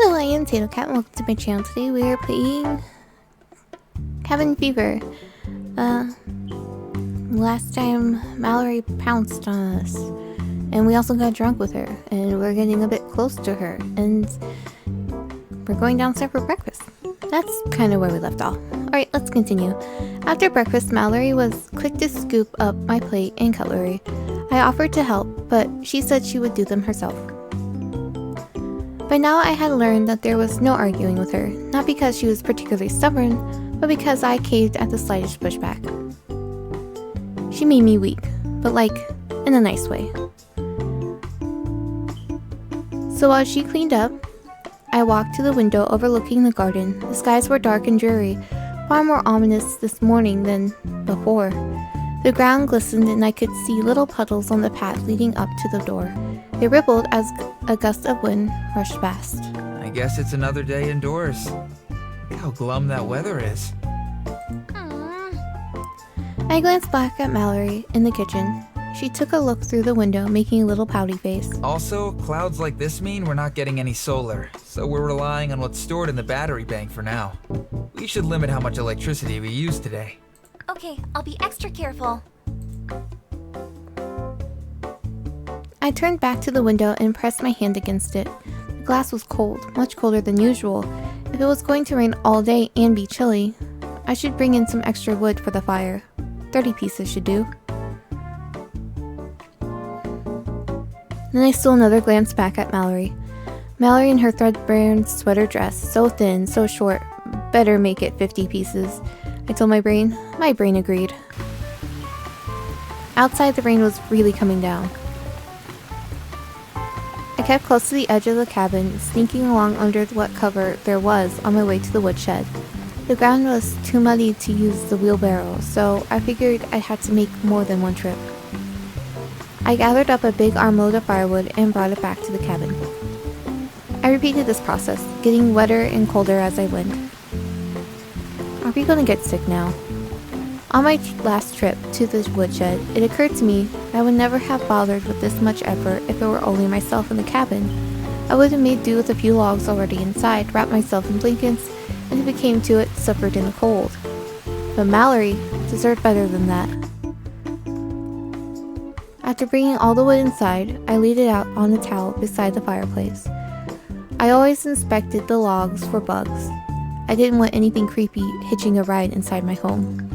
Hello, I am Tato Cat and welcome to my channel. Today we are playing Cabin Fever. Last time Mallory pounced on us and we also got drunk with her and we're getting a bit close to her and we're going downstairs for breakfast. That's kind of where we left off. Alright, let's continue. After breakfast, Mallory was quick to scoop up my plate and cutlery. I offered to help, but she said she would do them herself. By now I had learned that there was no arguing with her, not because she was particularly stubborn, but because I caved at the slightest pushback. She made me weak, but like, in a nice way. So while she cleaned up, I walked to the window overlooking the garden. The skies were dark and dreary, far more ominous this morning than before. The ground glistened and I could see little puddles on the path leading up to the door. They rippled as a gust of wind rushed past. I guess it's another day indoors. Look how glum that weather is. I glanced back at Mallory in the kitchen. She took a look through the window, making a little pouty face. Also, clouds like this mean we're not getting any solar, so we're relying on what's stored in the battery bank for now. We should limit how much electricity we use today. Okay, I'll be extra careful. I turned back to the window and pressed my hand against it. The glass was cold, much colder than usual. If it was going to rain all day and be chilly, I should bring in some extra wood for the fire. 30 pieces should do. Then I stole another glance back at Mallory. Mallory in her threadbare sweater dress, so thin, so short. Better make it 50 pieces. I told my brain. My brain agreed. Outside, the rain was really coming down. I kept close to the edge of the cabin, sneaking along under what cover there was on my way to the woodshed. The ground was too muddy to use the wheelbarrow, so I figured I'd have to make more than one trip. I gathered up a big armload of firewood and brought it back to the cabin. I repeated this process, getting wetter and colder as I went. Are we gonna get sick now? On my last trip to the woodshed, it occurred to me I would never have bothered with this much effort if it were only myself in the cabin. I would have made do with a few logs already inside, wrapped myself in blankets, and if it came to it, suffered in the cold. But Mallory deserved better than that. After bringing all the wood inside, I laid it out on the towel beside the fireplace. I always inspected the logs for bugs. I didn't want anything creepy hitching a ride inside my home.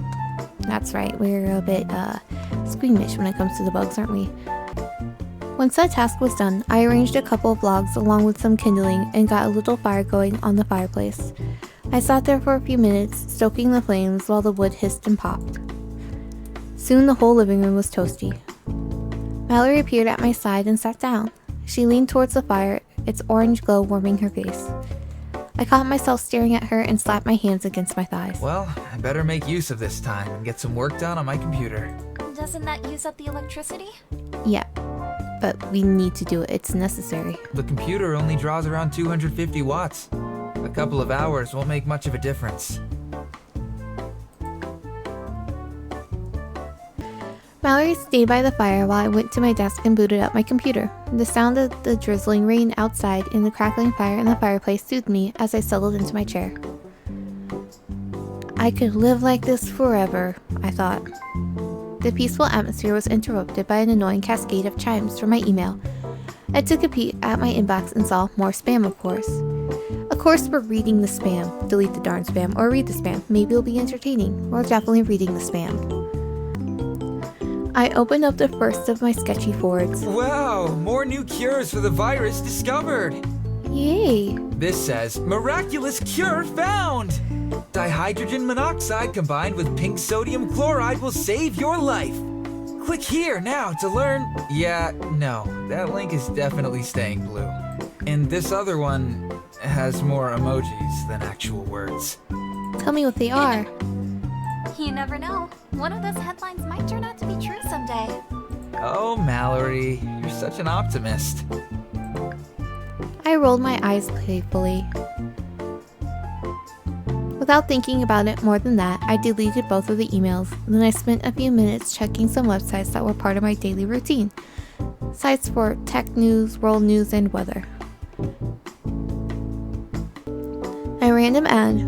That's right, we're a bit squeamish when it comes to the bugs, aren't we? Once that task was done, I arranged a couple of logs along with some kindling and got a little fire going on the fireplace. I sat there for a few minutes, stoking the flames while the wood hissed and popped. Soon the whole living room was toasty. Mallory appeared at my side and sat down. She leaned towards the fire, its orange glow warming her face. I caught myself staring at her and slapped my hands against my thighs. Well, I better make use of this time and get some work done on my computer. Doesn't that use up the electricity? Yeah, but we need to do it. It's necessary. The computer only draws around 250 watts. A couple of hours won't make much of a difference. Mallory stayed by the fire while I went to my desk and booted up my computer. The sound of the drizzling rain outside and the crackling fire in the fireplace soothed me as I settled into my chair. I could live like this forever, I thought. The peaceful atmosphere was interrupted by an annoying cascade of chimes from my email. I took a peek at my inbox and saw more spam, of course. Of course we're reading the spam. Delete the darn spam or read the spam. Maybe it'll be entertaining. We're definitely reading the spam. I opened up the first of my sketchy forwards. Wow, more new cures for the virus discovered! Yay! This says, miraculous cure found! Dihydrogen monoxide combined with pink sodium chloride will save your life. Click here now to learn. Yeah, no, that link is definitely staying blue. And this other one has more emojis than actual words. Tell me what they are. You never know. One of those headlines might turn out to be true someday. Oh, Mallory, you're such an optimist. I rolled my eyes playfully. Without thinking about it more than that, I deleted both of the emails. Then I spent a few minutes checking some websites that were part of my daily routine. Sites for tech news, world news, and weather. A random ad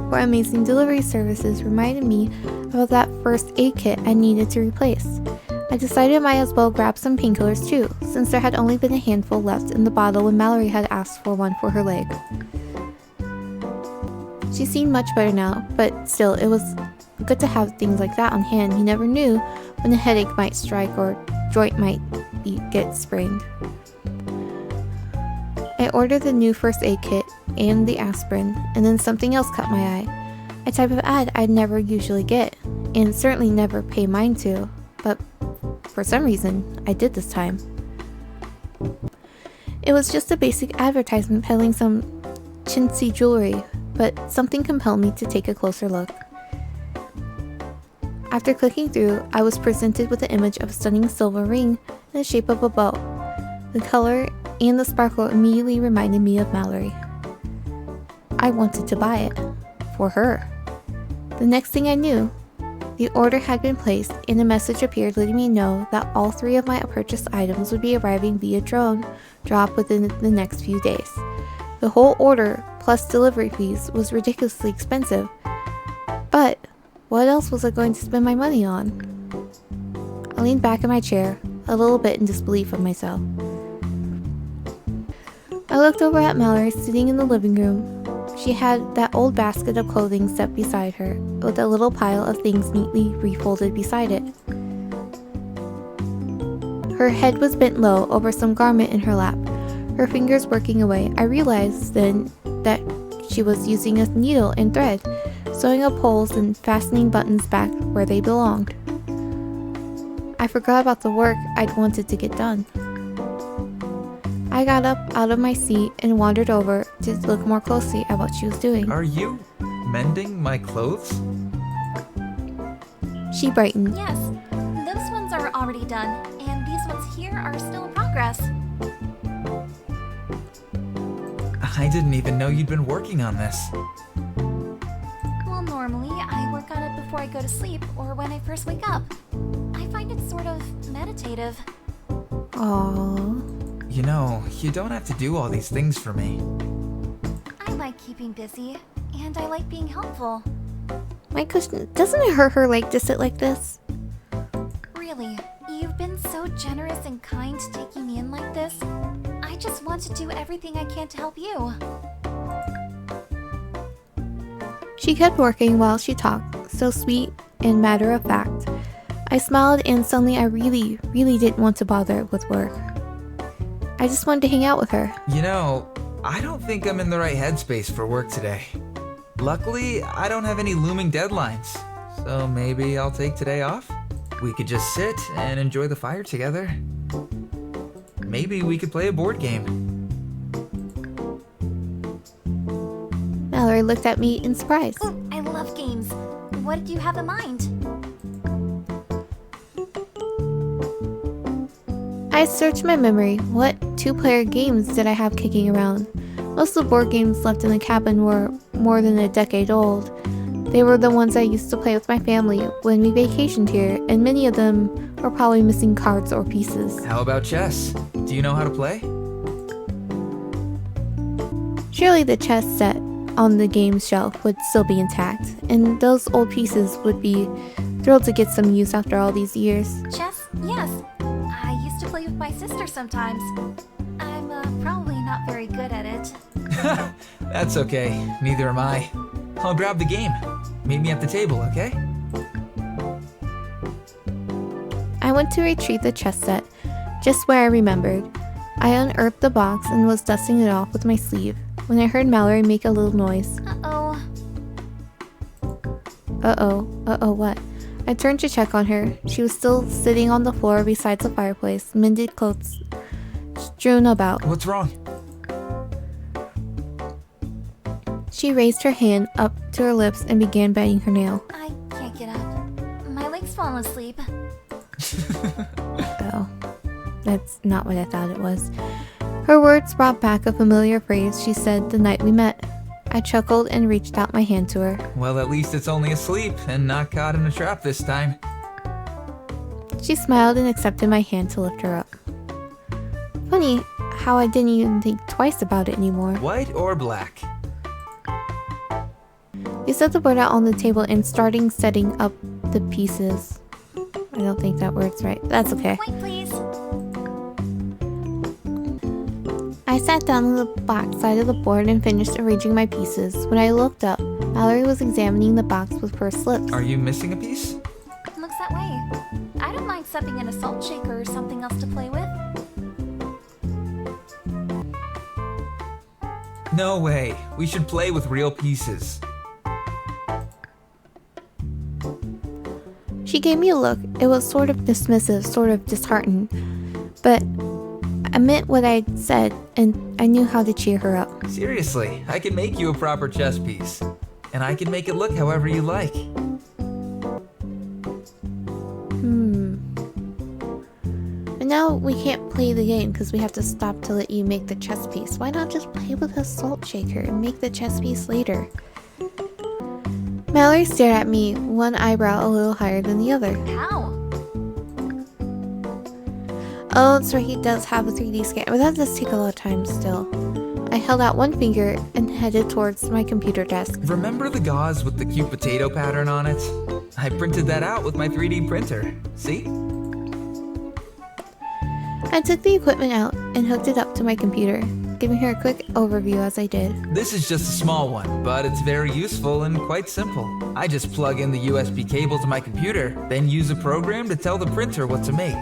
for amazing delivery services reminded me about that first aid kit I needed to replace. I decided I might as well grab some painkillers too, since there had only been a handful left in the bottle when Mallory had asked for one for her leg. She seemed much better now, but still, it was good to have things like that on hand. You never knew when a headache might strike or joint might get sprained. I ordered the new first aid kit and the aspirin, and then something else caught my eye. A type of ad I'd never usually get, and certainly never pay mind to, but for some reason, I did this time. It was just a basic advertisement peddling some chintzy jewelry, but something compelled me to take a closer look. After clicking through, I was presented with the image of a stunning silver ring in the shape of a bow. The color and the sparkle immediately reminded me of Mallory. I wanted to buy it. For her. The next thing I knew, the order had been placed and a message appeared letting me know that all 3 of my purchased items would be arriving via drone drop within the next few days. The whole order, plus delivery fees, was ridiculously expensive. But what else was I going to spend my money on? I leaned back in my chair, a little bit in disbelief of myself. I looked over at Mallory sitting in the living room. She had that old basket of clothing set beside her, with a little pile of things neatly refolded beside it. Her head was bent low over some garment in her lap, her fingers working away. I realized then that she was using a needle and thread, sewing up holes and fastening buttons back where they belonged. I forgot about the work I'd wanted to get done. I got up out of my seat and wandered over to look more closely at what she was doing. Are you mending my clothes? She brightened. Yes, those ones are already done, and these ones here are still in progress. I didn't even know you'd been working on this. Well, normally I work on it before I go to sleep or when I first wake up. I find it sort of meditative. Aww. You know, you don't have to do all these things for me. I like keeping busy, and I like being helpful. My gosh, doesn't it hurt her leg to sit like this? Really, you've been so generous and kind taking me in like this. I just want to do everything I can to help you. She kept working while she talked, so sweet and matter of fact. I smiled and suddenly I really didn't want to bother with work. I just wanted to hang out with her. You know, I don't think I'm in the right headspace for work today. Luckily, I don't have any looming deadlines, so maybe I'll take today off. We could just sit and enjoy the fire together. Maybe we could play a board game. Mallory looked at me in surprise. Oh, I love games. What did you have in mind? I searched my memory. What 2-player games did I have kicking around? Most of the board games left in the cabin were more than a decade old. They were the ones I used to play with my family when we vacationed here, and many of them were probably missing cards or pieces. How about chess? Do you know how to play? Surely the chess set on the games shelf would still be intact, and those old pieces would be thrilled to get some use after all these years. Chess? Yes. I used to play with my sister sometimes. I'm probably not very good at it. That's okay. Neither am I. I'll grab the game. Meet me at the table, okay? I went to retrieve the chess set, just where I remembered. I unearthed the box and was dusting it off with my sleeve when I heard Mallory make a little noise. Uh-oh. Uh-oh, what? I turned to check on her. She was still sitting on the floor beside the fireplace, mended clothes strewn about. What's wrong? She raised her hand up to her lips and began biting her nail. I can't get up. My leg's fallen asleep. Oh, that's not what I thought it was. Her words brought back a familiar phrase she said the night we met. I chuckled and reached out my hand to her. Well, at least it's only asleep and not caught in a trap this time. She smiled and accepted my hand to lift her up. Funny how I didn't even think twice about it anymore. White or black? We set the board out on the table and starting setting up the pieces. I don't think that word's right. That's okay. Point, please. I sat down on the back side of the board and finished arranging my pieces. When I looked up, Mallory was examining the box with pursed lips. Are you missing a piece? Looks that way. I don't mind stepping in a salt shaker or something else to play with. No way. We should play with real pieces. She gave me a look. It was sort of dismissive, sort of disheartened. But I meant what I'd said, and I knew how to cheer her up. Seriously, I can make you a proper chess piece. And I can make it look however you like. But now we can't play the game because we have to stop to let you make the chess piece. Why not just play with a salt shaker and make the chess piece later? Mallory stared at me, one eyebrow a little higher than the other. How? Oh, that's right, he does have a 3D scanner, but that does take a lot of time still. I held out one finger and headed towards my computer desk. Remember the gauze with the cute potato pattern on it? I printed that out with my 3D printer. See? I took the equipment out and hooked it up to my computer, giving her a quick overview as I did. This is just a small one, but it's very useful and quite simple. I just plug in the USB cable to my computer, then use a program to tell the printer what to make.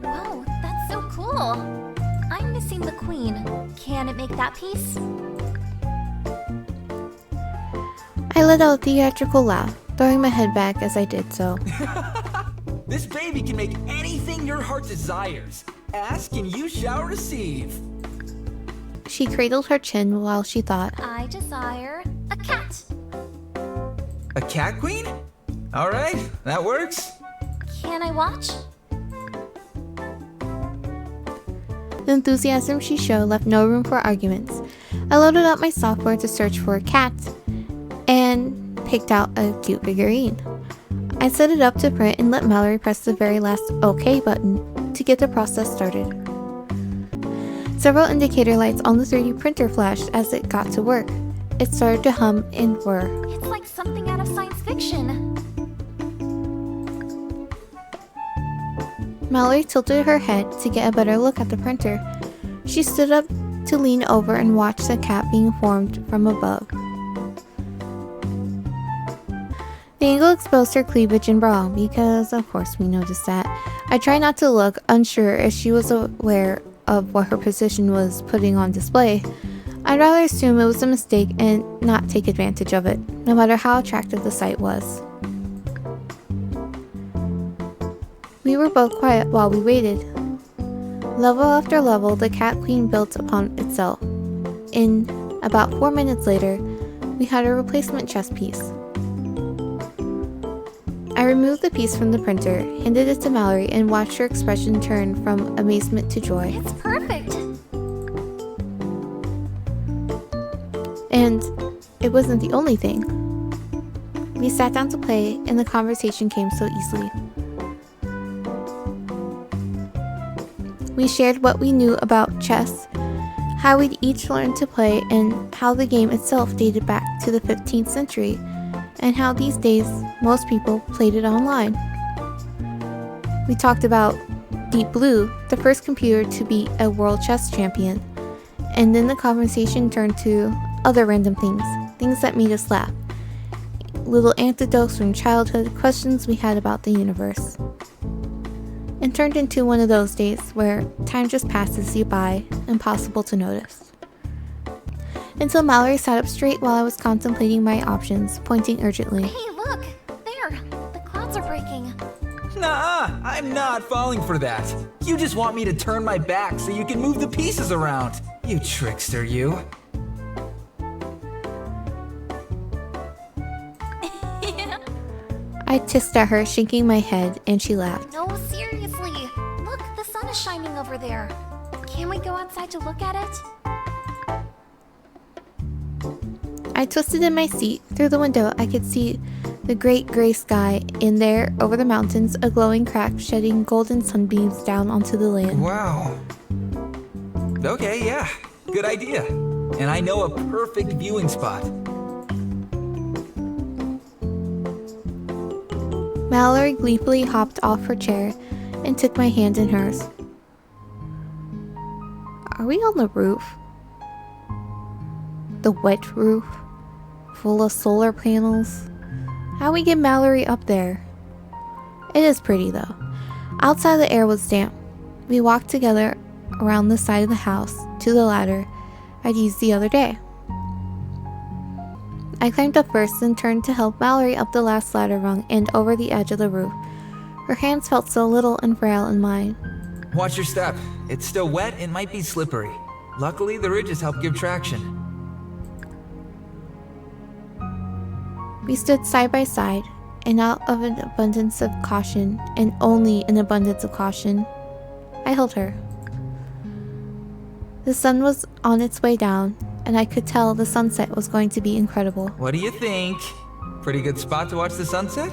Whoa, that's so cool. I'm missing the queen. Can it make that piece? I let out a theatrical laugh, throwing my head back as I did so. This baby can make anything your heart desires. Ask and you shall receive. She cradled her chin while she thought. I desire a cat. A cat queen? All right, that works. Can I watch? The enthusiasm she showed left no room for arguments. I loaded up my software to search for a cat and picked out a cute figurine. I set it up to print and let Mallory press the very last OK button to get the process started. Several indicator lights on the 3D printer flashed as it got to work. It started to hum and whir. It's like something out of science fiction. Mallory tilted her head to get a better look at the printer. She stood up to lean over and watch the cat being formed from above. The angle exposed her cleavage and bra, because of course we noticed that. I tried not to look, unsure if she was aware of what her position was putting on display. I'd rather assume it was a mistake and not take advantage of it, no matter how attractive the sight was. We were both quiet while we waited. Level after level, the cat queen built upon itself. In about 4 minutes later, we had a replacement chess piece. I removed the piece from the printer, handed it to Mallory, and watched her expression turn from amazement to joy. It's perfect. And it wasn't the only thing. We sat down to play, and the conversation came so easily. We shared what we knew about chess, how we'd each learned to play, and how the game itself dated back to the 15th century, and how these days most people played it online. We talked about Deep Blue, the first computer to be a world chess champion, and then the conversation turned to other random things that made us laugh, little anecdotes from childhood, questions we had about the universe. It turned into one of those days where time just passes you by, impossible to notice. Until Mallory sat up straight while I was contemplating my options, pointing urgently. Hey, look! There! The clouds are breaking. Nah, I'm not falling for that. You just want me to turn my back so you can move the pieces around. You trickster, you. I hissed at her, shaking my head, and she laughed. No, seriously! Look, the sun is shining over there. Can we go outside to look at it? I twisted in my seat. Through the window, I could see the great gray sky, and there, over the mountains, a glowing crack shedding golden sunbeams down onto the land. Wow. Okay, yeah, good idea. And I know a perfect viewing spot. Mallory gleefully hopped off her chair and took my hand in hers. Are we on the roof? The wet roof? Full of solar panels? How we get Mallory up there? It is pretty though. Outside the air was damp. We walked together around the side of the house to the ladder I'd used the other day. I climbed up first and turned to help Mallory up the last ladder rung and over the edge of the roof. Her hands felt so little and frail in mine. Watch your step. It's still wet and might be slippery. Luckily, the ridges help give traction. We stood side by side, and out of an abundance of caution, and only an abundance of caution, I held her. The sun was on its way down, and I could tell the sunset was going to be incredible. What do you think? Pretty good spot to watch the sunset?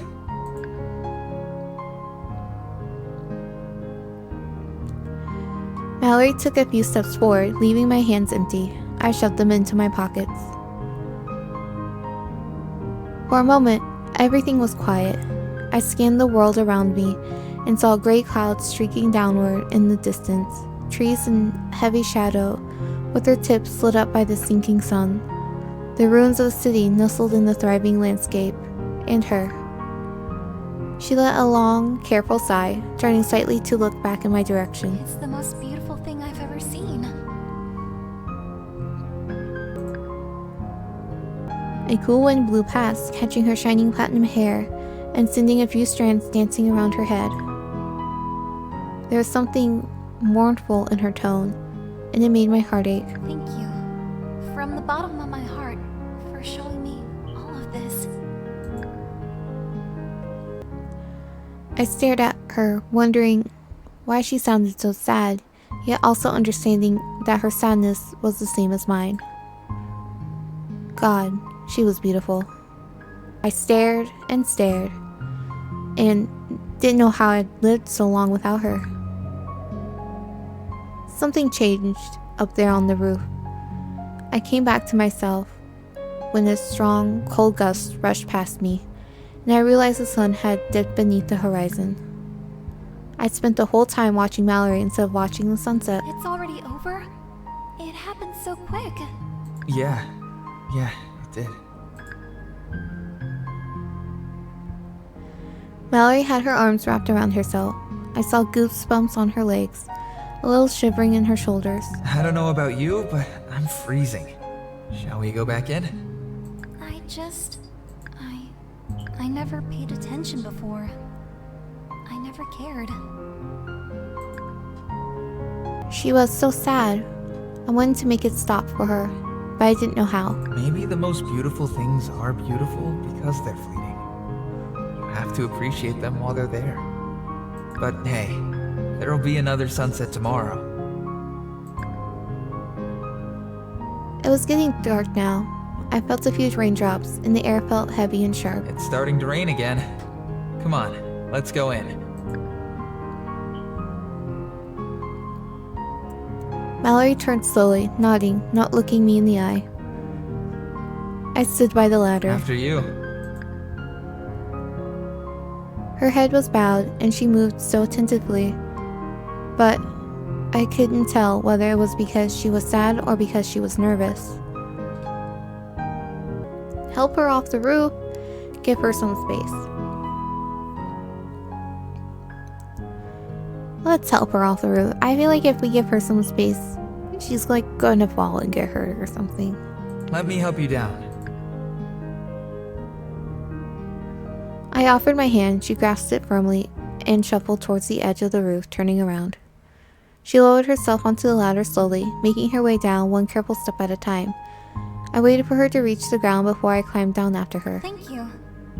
Mallory took a few steps forward, leaving my hands empty. I shoved them into my pockets. For a moment, everything was quiet. I scanned the world around me and saw gray clouds streaking downward in the distance, trees in heavy shadow with their tips lit up by the sinking sun, the ruins of the city nestled in the thriving landscape, and her. She let a long, careful sigh, turning slightly to look back in my direction. It's the most beautiful thing I've ever seen. A cool wind blew past, catching her shining platinum hair and sending a few strands dancing around her head. There was something mournful in her tone, and it made my heart ache. Thank you, from the bottom of my heart, for showing me all of this. I stared at her, wondering why she sounded so sad, yet also understanding that her sadness was the same as mine. God, she was beautiful. I stared and stared, and didn't know how I'd lived so long without her. Something changed up there on the roof. I came back to myself when a strong, cold gust rushed past me, and I realized the sun had dipped beneath the horizon. I'd spent the whole time watching Mallory instead of watching the sunset. It's already over? It happened so quick. Yeah, it did. Mallory had her arms wrapped around herself. I saw goosebumps on her legs, a little shivering in her shoulders. I don't know about you, but I'm freezing. Shall we go back in? I never paid attention before. I never cared. She was so sad. I wanted to make it stop for her, but I didn't know how. Maybe the most beautiful things are beautiful because they're fleeting. You have to appreciate them while they're there. But hey, there'll be another sunset tomorrow. It was getting dark now. I felt a few raindrops, and the air felt heavy and sharp. It's starting to rain again. Come on, let's go in. Mallory turned slowly, nodding, not looking me in the eye. I stood by the ladder. After you. Her head was bowed, and she moved so tentatively, but I couldn't tell whether it was because she was sad or because she was nervous. Help her off the roof. Give her some space. Let's help her off the roof. I feel like if we give her some space, she's like gonna fall and get hurt or something. Let me help you down. I offered my hand. She grasped it firmly and shuffled towards the edge of the roof, turning around. She lowered herself onto the ladder slowly, making her way down one careful step at a time. I waited for her to reach the ground before I climbed down after her. Thank you.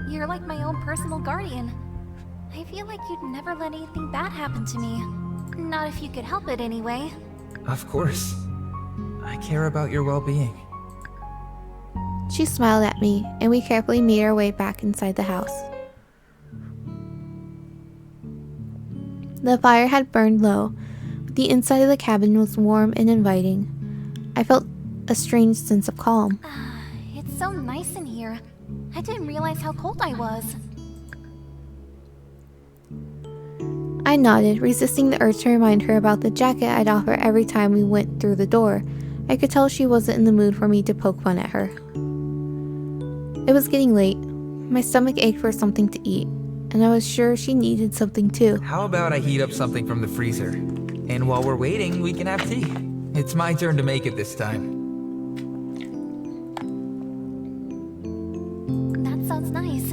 You're like my own personal guardian. I feel like you'd never let anything bad happen to me. Not if you could help it anyway. Of course. I care about your well-being. She smiled at me, and we carefully made our way back inside the house. The fire had burned low, but the inside of the cabin was warm and inviting. I felt a strange sense of calm. It's so nice in here. I didn't realize how cold I was. I nodded, resisting the urge to remind her about the jacket I'd offer every time we went through the door. I could tell she wasn't in the mood for me to poke fun at her. It was getting late. My stomach ached for something to eat, and I was sure she needed something too. How about I heat up something from the freezer? And while we're waiting, we can have tea. It's my turn to make it this time. That sounds nice.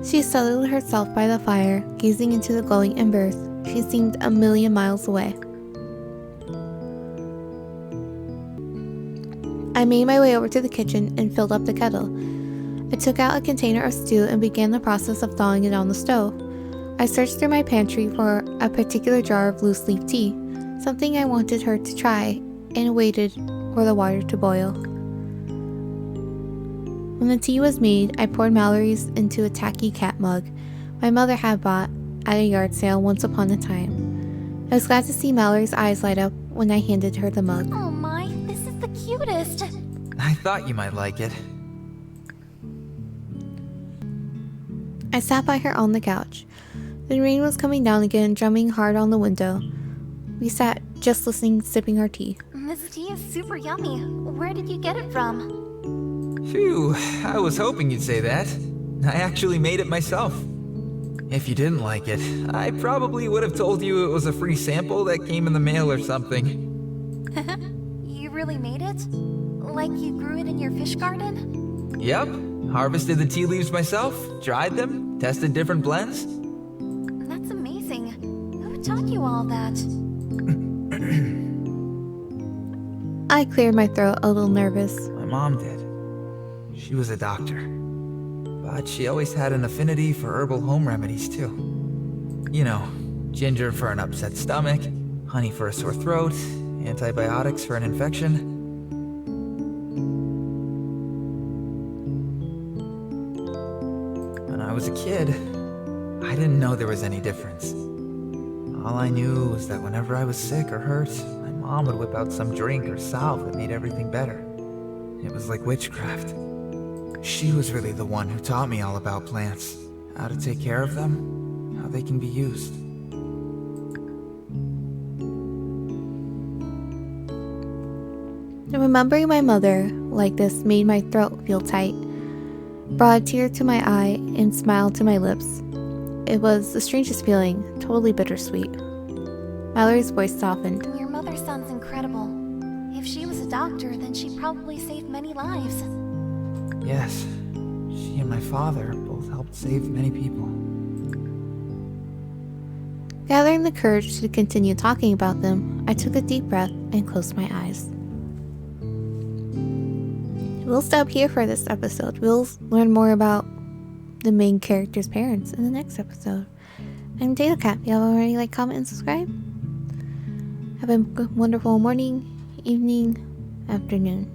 She settled herself by the fire, gazing into the glowing embers. She seemed a million miles away. I made my way over to the kitchen and filled up the kettle. I took out a container of stew and began the process of thawing it on the stove. I searched through my pantry for a particular jar of loose leaf tea, something I wanted her to try, and waited for the water to boil. When the tea was made, I poured Mallory's into a tacky cat mug my mother had bought at a yard sale once upon a time. I was glad to see Mallory's eyes light up when I handed her the mug. Oh my, this is the cutest. I thought you might like it. I sat by her on the couch. The rain was coming down again, drumming hard on the window. We sat just listening, sipping our tea. This tea is super yummy. Where did you get it from? Phew, I was hoping you'd say that. I actually made it myself. If you didn't like it, I probably would have told you it was a free sample that came in the mail or something. You really made it? Like you grew it in your fish garden? Yep, harvested the tea leaves myself, dried them, tested different blends. That's amazing. Who taught you all that? I cleared my throat, a little nervous. My mom did. She was a doctor. But she always had an affinity for herbal home remedies, too. You know, ginger for an upset stomach, honey for a sore throat, antibiotics for an infection. When I was a kid, I didn't know there was any difference. All I knew was that whenever I was sick or hurt, my mom would whip out some drink or salve that made everything better. It was like witchcraft. She was really the one who taught me all about plants, how to take care of them, how they can be used. Remembering my mother like this made my throat feel tight, brought a tear to my eye, and smiled to my lips. It was the strangest feeling, totally bittersweet. Mallory's voice softened. Your mother sounds incredible. If she was a doctor, then she probably saved many lives. Yes, she and my father both helped save many people. Gathering the courage to continue talking about them, I took a deep breath and closed my eyes. We'll stop here for this episode. We'll learn more about the main character's parents in the next episode. I'm Data Cat. If you haven't already, like, comment, and subscribe. Have a wonderful morning, evening, afternoon.